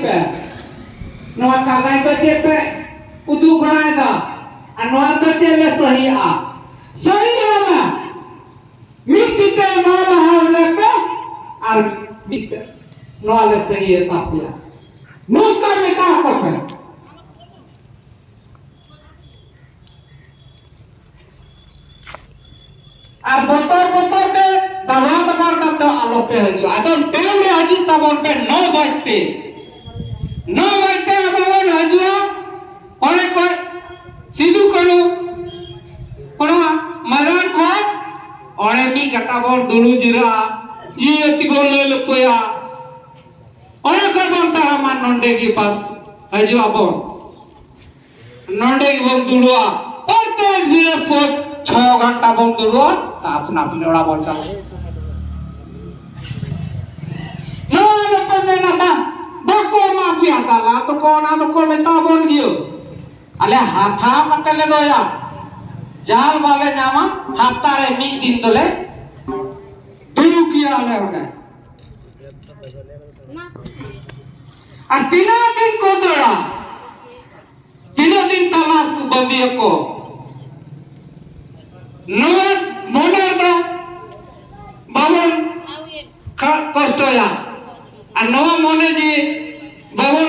पे नवा कागज तो चे पे उदू बनाए दा और नवा तो चे ले सही आ मिट्टीते नवा हावले पे और मिट्टी नवा ले सही है तापिया नौका में का पे और बोतर के दबा तो आलो पे हजू अदम टाइम रे हजू तबन पे 9 बजते अब हजू ओने को सिद्धू कनु ओना मैदान को ओने की गटा बोल दुलू जिरा जी अति बोल ले लपोया ओने को बन तारा मान नंडे की पास हजू अबन नंडे की बोल दुलुआ प्रत्येक बृहस्पति 6 घंटा बोल दुलुआ ता अपना ओड़ा बोल चलो bako mafia tala to ko meta bon giyo ale hatha katale doya jal wale nyama hafta re mid din dole dulu kiya ale one ar tina din ko doya tina din tala ku badiya ko no moner da babon kosto ya আর নয়া মনে যে ভবন